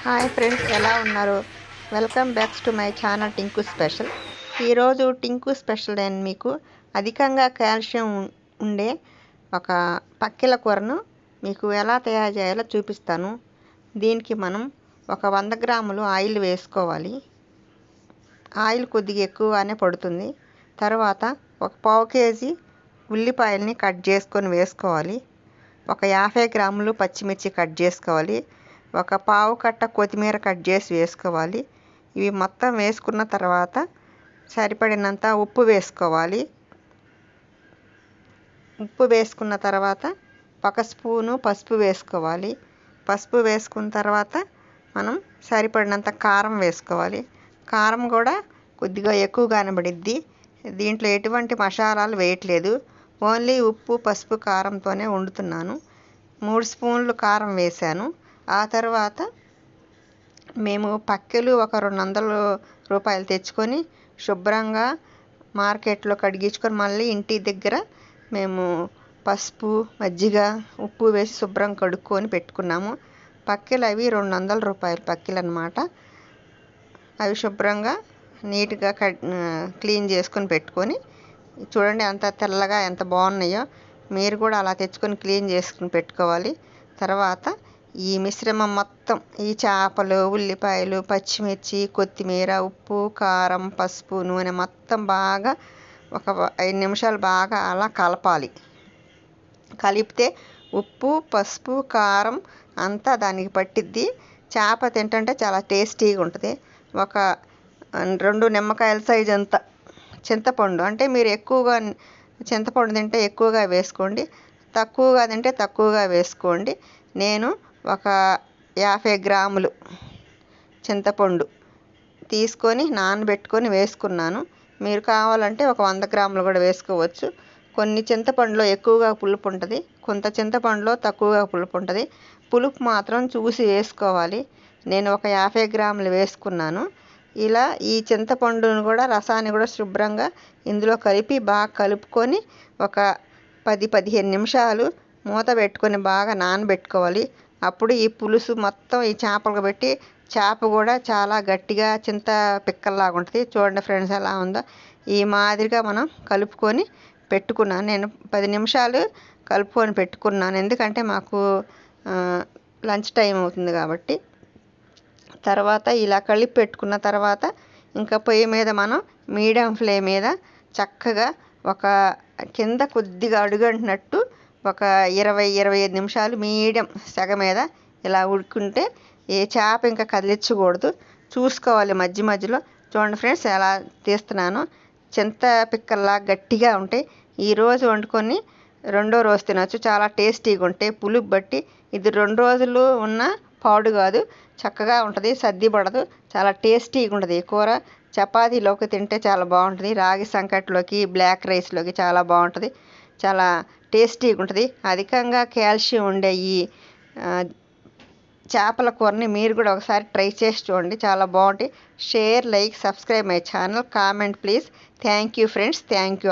Hi friends, ఎలా ఉన్నారు? Welcome back to my channel Tinku special. ఈరోజు టింకు స్పెషల్ నేను మీకు అధికంగా కాల్షియం ఉండే ఒక పక్కెల కూరను మీకు ఎలా తయారు చేయాలో చూపిస్తాను. దీనికి మనం ఒక 100 గ్రాములు ఆయిల్ వేసుకోవాలి. ఆయిల్ కొద్దిగా ఎక్కువగానే పడుతుంది. తర్వాత ఒక పావు కేజీ ఉల్లిపాయల్ని కట్ చేసుకొని వేసుకోవాలి. ఒక 50 గ్రాములు పచ్చిమిర్చి కట్ చేసుకోవాలి. ఒక పావు కట్ట కొత్తిమీర కట్ చేసి వేసుకోవాలి. ఇవి మొత్తం వేసుకున్న తర్వాత సరిపడినంత ఉప్పు వేసుకోవాలి. ఉప్పు వేసుకున్న తర్వాత ఒక స్పూను పసుపు వేసుకోవాలి. పసుపు వేసుకున్న తర్వాత మనం సరిపడినంత కారం వేసుకోవాలి. కారం కూడా కొద్దిగా ఎక్కువగానే పడిద్ది. దీంట్లో ఎటువంటి మసాలాలు వేయట్లేదు. ఓన్లీ ఉప్పు, పసుపు, కారంతోనే వండుతున్నాను. 3 స్పూన్లు కారం వేశాను. ఆ తర్వాత మేము పక్కెలు ఒక 200 రూపాయలు తెచ్చుకొని శుభ్రంగా మార్కెట్లో కడిగించుకొని మళ్ళీ ఇంటి దగ్గర మేము పసుపు, మజ్జిగ, ఉప్పు వేసి శుభ్రం కడుక్కొని పెట్టుకున్నాము. పక్కెలు అవి 200 రూపాయలు పక్కెలు అన్నమాట. అవి శుభ్రంగా నీట్గా క్లీన్ చేసుకొని పెట్టుకొని చూడండి ఎంత తెల్లగా ఎంత బాగున్నాయో. మీరు కూడా అలా తెచ్చుకొని క్లీన్ చేసుకుని పెట్టుకోవాలి. తర్వాత ఈ మిశ్రమం మొత్తం ఈ చేపలు, ఉల్లిపాయలు, పచ్చిమిర్చి, కొత్తిమీర, ఉప్పు, కారం, పసుపు, నూనె మొత్తం బాగా ఒక 5 నిమిషాలు బాగా అలా కలపాలి. కలిపితే ఉప్పు, పసుపు, కారం అంతా దానికి పట్టిద్ది. చేప తింటుంటే చాలా టేస్టీగా ఉంటుంది. ఒక 2 నిమ్మకాయల సైజు అంత చింతపండు, అంటే మీరు ఎక్కువగా చింతపండు తింటే ఎక్కువగా వేసుకోండి, తక్కువగా తింటే తక్కువగా వేసుకోండి. నేను ఒక 50 గ్రాములు చింతపండు తీసుకొని నానబెట్టుకొని వేసుకున్నాను. మీరు కావాలంటే ఒక 100 గ్రాములు కూడా వేసుకోవచ్చు. కొన్ని చింతపండులో ఎక్కువగా పులుపు ఉంటుంది, కొంత చింతపండులో తక్కువగా పులుపు ఉంటుంది. పులుపు మాత్రం చూసి వేసుకోవాలి. నేను ఒక 50 గ్రాములు వేసుకున్నాను. ఇలా ఈ చింతపండును కూడా రసాన్ని కూడా శుభ్రంగా ఇందులో కలిపి బాగా కలుపుకొని ఒక 10-15 నిమిషాలు మూత పెట్టుకొని బాగా నానబెట్టుకోవాలి. అప్పుడు ఈ పులుసు మొత్తం ఈ చేపలకు పెట్టి చేప కూడా చాలా గట్టిగా చింత పిక్కల్లాగా ఉంటుంది. చూడండి ఫ్రెండ్స్ ఎలా ఉందో. ఈ మాదిరిగా మనం కలుపుకొని పెట్టుకున్నాను. నేను 10 నిమిషాలు కలుపుకొని పెట్టుకున్నాను, ఎందుకంటే మాకు లంచ్ టైం అవుతుంది కాబట్టి. తర్వాత ఇలా కలిపి పెట్టుకున్న తర్వాత ఇంకా పొయ్యి మీద మనం మీడియం ఫ్లేమ్ మీద చక్కగా ఒక కింద కొద్దిగా అడుగంటినట్టు ఒక 20-25 నిమిషాలు మీడియం సెగ మీద ఇలా ఉడుకుంటే ఏ చేప ఇంకా కదిలించకూడదు, చూసుకోవాలి మధ్య మధ్యలో. చూడండి ఫ్రెండ్స్ ఎలా తీస్తున్నాను. చింత పిక్కల్లా గట్టిగా ఉంటాయి. ఈరోజు వండుకొని రెండో రోజు తినచ్చు, చాలా టేస్టీగా ఉంటాయి. పులుపు బట్టి ఇది 2 రోజులు ఉన్న పాడు కాదు, చక్కగా ఉంటుంది, సర్ది పడదు, చాలా టేస్టీగా ఉంటుంది. ఈ కూర చపాతీలోకి తింటే చాలా బాగుంటుంది. రాగి సంకట్లోకి, బ్లాక్ రైస్లోకి చాలా బాగుంటుంది, చాలా టేస్టీగా ఉంటుంది. అధికంగా కాల్షియం ఉండే ఈ చేపల కూరని మీరు కూడా ఒకసారి ట్రై చేసి చూడండి, చాలా బాగుంటాయి. Share, like, subscribe my channel, comment please. Thank you friends, thank you.